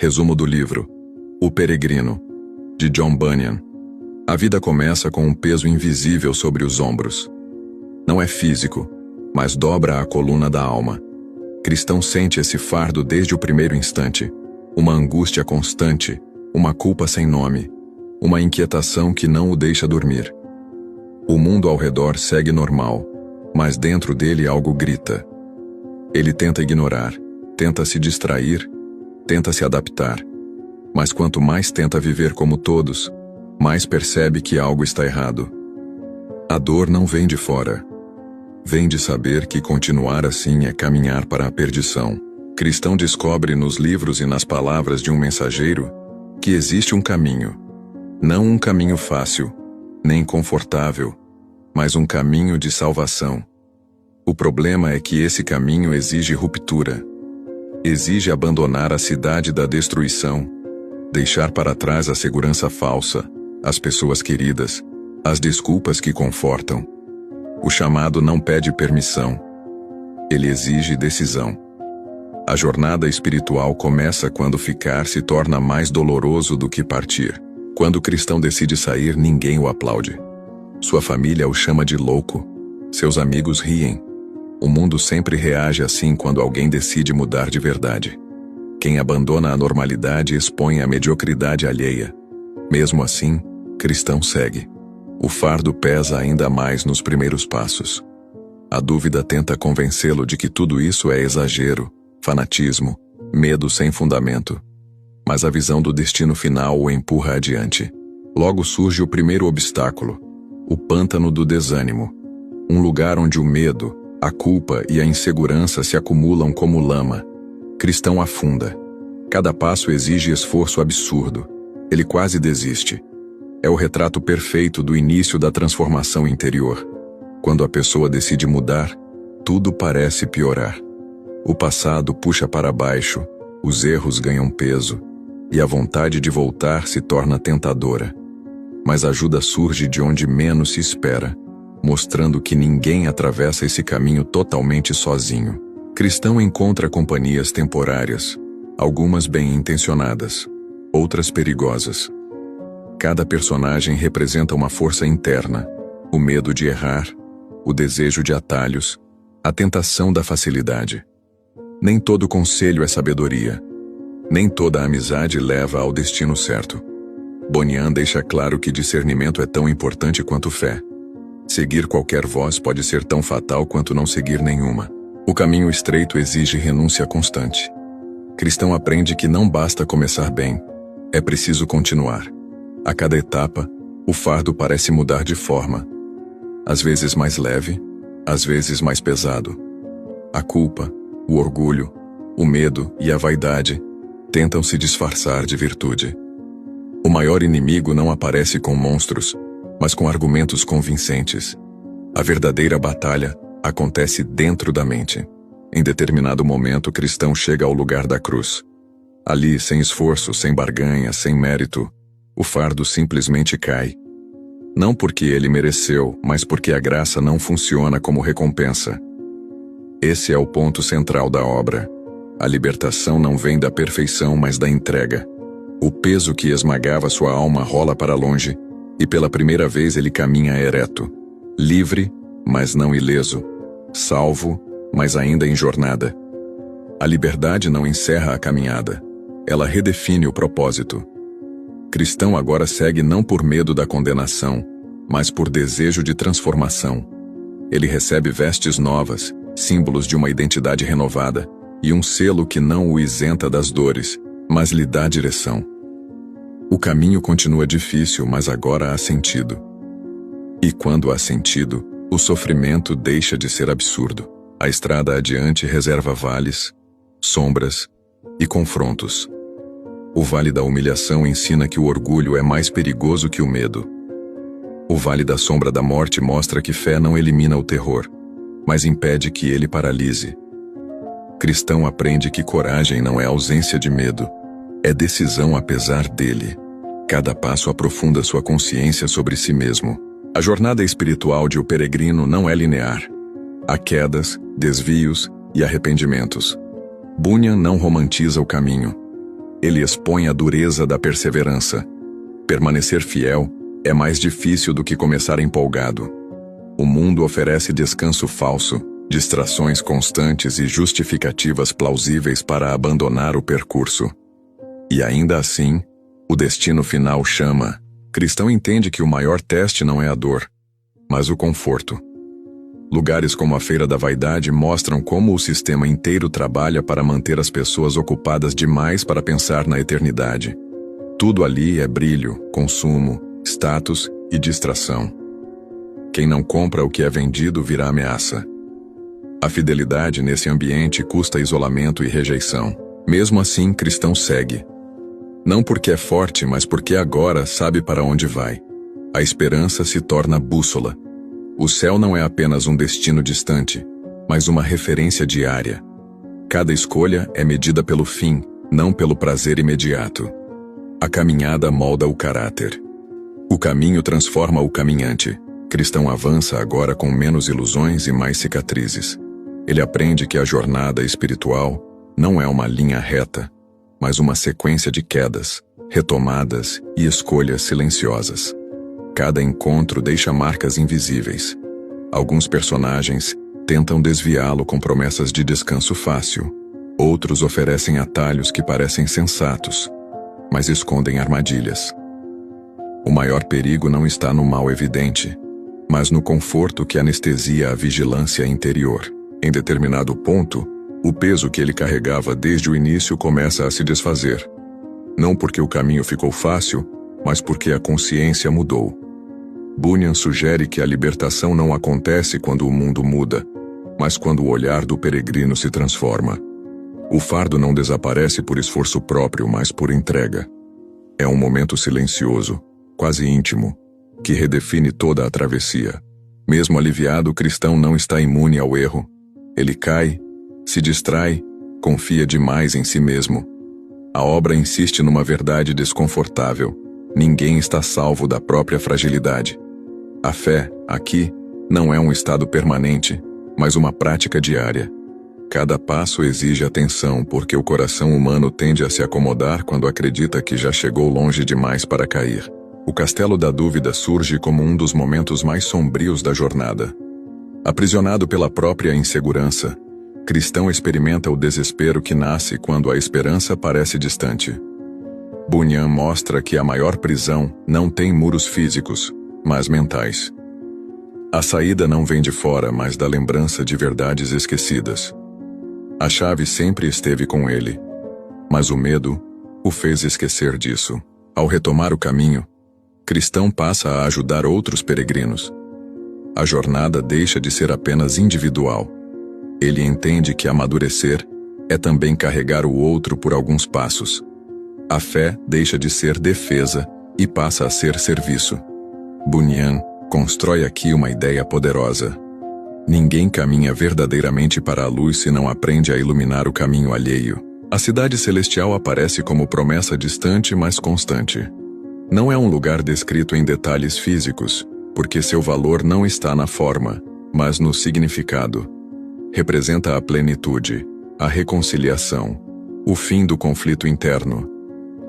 Resumo do livro O Peregrino, de John Bunyan. A vida começa com um peso invisível sobre os ombros. Não é físico, mas dobra a coluna da alma. Cristão sente esse fardo desde o primeiro instante, uma angústia constante, uma culpa sem nome, uma inquietação que não o deixa dormir. O mundo ao redor segue normal, mas dentro dele algo grita. Ele tenta ignorar, tenta se distrair, tenta se adaptar. Mas quanto mais tenta viver como todos, mais percebe que algo está errado. A dor não vem de fora. Vem de saber que continuar assim é caminhar para a perdição. Cristão descobre nos livros e nas palavras de um mensageiro que existe um caminho. Não um caminho fácil, nem confortável, mas um caminho de salvação. O problema é que esse caminho exige ruptura. Exige abandonar a cidade da destruição, deixar para trás a segurança falsa, as pessoas queridas, as desculpas que confortam. O chamado não pede permissão. Ele exige decisão. A jornada espiritual começa quando ficar se torna mais doloroso do que partir. Quando o cristão decide sair, ninguém o aplaude. Sua família o chama de louco. Seus amigos riem. O mundo sempre reage assim quando alguém decide mudar de verdade. Quem abandona a normalidade expõe a mediocridade alheia. Mesmo assim, cristão segue. O fardo pesa ainda mais nos primeiros passos. A dúvida tenta convencê-lo de que tudo isso é exagero, fanatismo, medo sem fundamento. Mas a visão do destino final o empurra adiante. Logo surge o primeiro obstáculo, o pântano do desânimo. Um lugar onde o medo, a culpa e a insegurança se acumulam como lama. Cristão afunda. Cada passo exige esforço absurdo. Ele quase desiste. É o retrato perfeito do início da transformação interior. Quando a pessoa decide mudar, tudo parece piorar. O passado puxa para baixo, os erros ganham peso, e a vontade de voltar se torna tentadora. Mas a ajuda surge de onde menos se espera, mostrando que ninguém atravessa esse caminho totalmente sozinho. Cristão encontra companhias temporárias, algumas bem-intencionadas, outras perigosas. Cada personagem representa uma força interna, o medo de errar, o desejo de atalhos, a tentação da facilidade. Nem todo conselho é sabedoria. Nem toda amizade leva ao destino certo. Bunyan deixa claro que discernimento é tão importante quanto fé. Seguir qualquer voz pode ser tão fatal quanto não seguir nenhuma. O caminho estreito exige renúncia constante. Cristão aprende que não basta começar bem, é preciso continuar. A cada etapa, o fardo parece mudar de forma. Às vezes mais leve, às vezes mais pesado. A culpa, o orgulho, o medo e a vaidade tentam se disfarçar de virtude. O maior inimigo não aparece com monstros, mas com argumentos convincentes. A verdadeira batalha acontece dentro da mente. Em determinado momento, o cristão chega ao lugar da cruz. Ali, sem esforço, sem barganha, sem mérito, o fardo simplesmente cai. Não porque ele mereceu, mas porque a graça não funciona como recompensa. Esse é o ponto central da obra. A libertação não vem da perfeição, mas da entrega. O peso que esmagava sua alma rola para longe, e pela primeira vez ele caminha ereto, livre, mas não ileso, salvo, mas ainda em jornada. A liberdade não encerra a caminhada, ela redefine o propósito. Cristão agora segue não por medo da condenação, mas por desejo de transformação. Ele recebe vestes novas, símbolos de uma identidade renovada, e um selo que não o isenta das dores, mas lhe dá direção. O caminho continua difícil, mas agora há sentido. E quando há sentido, o sofrimento deixa de ser absurdo. A estrada adiante reserva vales, sombras e confrontos. O vale da humilhação ensina que o orgulho é mais perigoso que o medo. O vale da sombra da morte mostra que fé não elimina o terror, mas impede que ele paralise. Cristão aprende que coragem não é ausência de medo, é decisão apesar dele. Cada passo aprofunda sua consciência sobre si mesmo. A jornada espiritual de O Peregrino não é linear. Há quedas, desvios e arrependimentos. Bunyan não romantiza o caminho. ele expõe a dureza da perseverança. Permanecer fiel é mais difícil do que começar empolgado. O mundo oferece descanso falso, distrações constantes e justificativas plausíveis para abandonar o percurso. E ainda assim, o destino final chama. Cristão entende que o maior teste não é a dor, mas o conforto. Lugares como a Feira da Vaidade mostram como o sistema inteiro trabalha para manter as pessoas ocupadas demais para pensar na eternidade. Tudo ali é brilho, consumo, status e distração. Quem não compra o que é vendido virá ameaça. A fidelidade nesse ambiente custa isolamento e rejeição. Mesmo assim, cristão segue. Não porque é forte, mas porque agora sabe para onde vai. A esperança se torna bússola. O céu não é apenas um destino distante, mas uma referência diária. Cada escolha é medida pelo fim, não pelo prazer imediato. A caminhada molda o caráter. O caminho transforma o caminhante. Cristão avança agora com menos ilusões e mais cicatrizes. Ele aprende que a jornada espiritual não é uma linha reta, mas uma sequência de quedas, retomadas e escolhas silenciosas. Cada encontro deixa marcas invisíveis. Alguns personagens tentam desviá-lo com promessas de descanso fácil. Outros oferecem atalhos que parecem sensatos, mas escondem armadilhas. O maior perigo não está no mal evidente, mas no conforto que anestesia a vigilância interior. Em determinado ponto, o peso que ele carregava desde o início começa a se desfazer. Não porque o caminho ficou fácil, mas porque a consciência mudou. Bunyan sugere que a libertação não acontece quando o mundo muda, mas quando o olhar do peregrino se transforma. O fardo não desaparece por esforço próprio, mas por entrega. É um momento silencioso, quase íntimo, que redefine toda a travessia. Mesmo aliviado, o cristão não está imune ao erro. Ele cai, se distrai, confia demais em si mesmo. A obra insiste numa verdade desconfortável. Ninguém está salvo da própria fragilidade. A fé, aqui, não é um estado permanente, mas uma prática diária. Cada passo exige atenção porque o coração humano tende a se acomodar quando acredita que já chegou longe demais para cair. O castelo da dúvida surge como um dos momentos mais sombrios da jornada. Aprisionado pela própria insegurança, cristão experimenta o desespero que nasce quando a esperança parece distante. Bunyan mostra que a maior prisão não tem muros físicos, mas mentais. A saída não vem de fora, mas da lembrança de verdades esquecidas. A chave sempre esteve com ele, mas o medo o fez esquecer disso. Ao retomar o caminho, cristão passa a ajudar outros peregrinos. A jornada deixa de ser apenas individual. Ele entende que amadurecer é também carregar o outro por alguns passos. A fé deixa de ser defesa e passa a ser serviço. Bunyan constrói aqui uma ideia poderosa. Ninguém caminha verdadeiramente para a luz se não aprende a iluminar o caminho alheio. A cidade celestial aparece como promessa distante, mas constante. Não é um lugar descrito em detalhes físicos, porque seu valor não está na forma, mas no significado. Representa a plenitude, a reconciliação, o fim do conflito interno.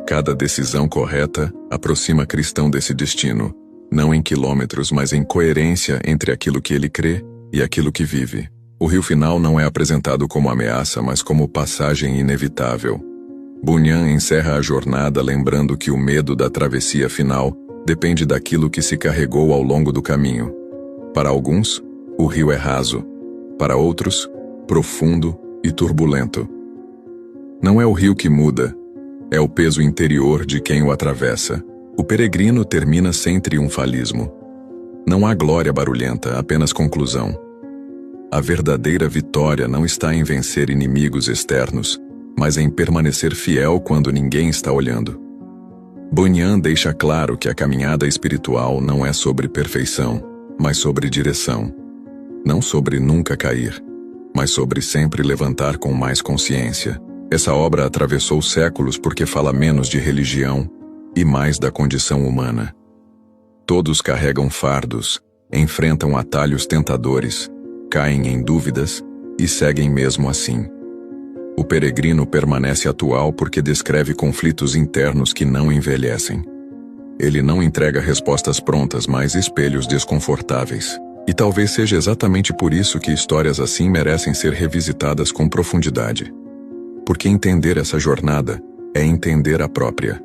Cada decisão correta aproxima cristão desse destino, não em quilômetros, mas em coerência entre aquilo que ele crê e aquilo que vive. O rio final não é apresentado como ameaça, mas como passagem inevitável. Bunyan encerra a jornada lembrando que o medo da travessia final depende daquilo que se carregou ao longo do caminho. Para alguns, o rio é raso. Para outros, profundo e turbulento. Não é o rio que muda, é o peso interior de quem o atravessa. O peregrino termina sem triunfalismo. Não há glória barulhenta, apenas conclusão. A verdadeira vitória não está em vencer inimigos externos, mas em permanecer fiel quando ninguém está olhando. Bunyan deixa claro que a caminhada espiritual não é sobre perfeição, mas sobre direção. Não sobre nunca cair, mas sobre sempre levantar com mais consciência. Essa obra atravessou séculos porque fala menos de religião e mais da condição humana. Todos carregam fardos, enfrentam atalhos tentadores, caem em dúvidas e seguem mesmo assim. O Peregrino permanece atual porque descreve conflitos internos que não envelhecem. Ele não entrega respostas prontas, mas espelhos desconfortáveis. E talvez seja exatamente por isso que histórias assim merecem ser revisitadas com profundidade. Porque entender essa jornada é entender a própria.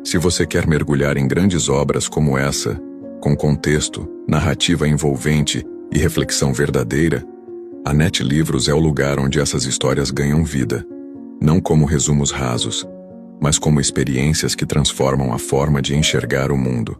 Se você quer mergulhar em grandes obras como essa, com contexto, narrativa envolvente e reflexão verdadeira, a NetLivros é o lugar onde essas histórias ganham vida, não como resumos rasos, mas como experiências que transformam a forma de enxergar o mundo.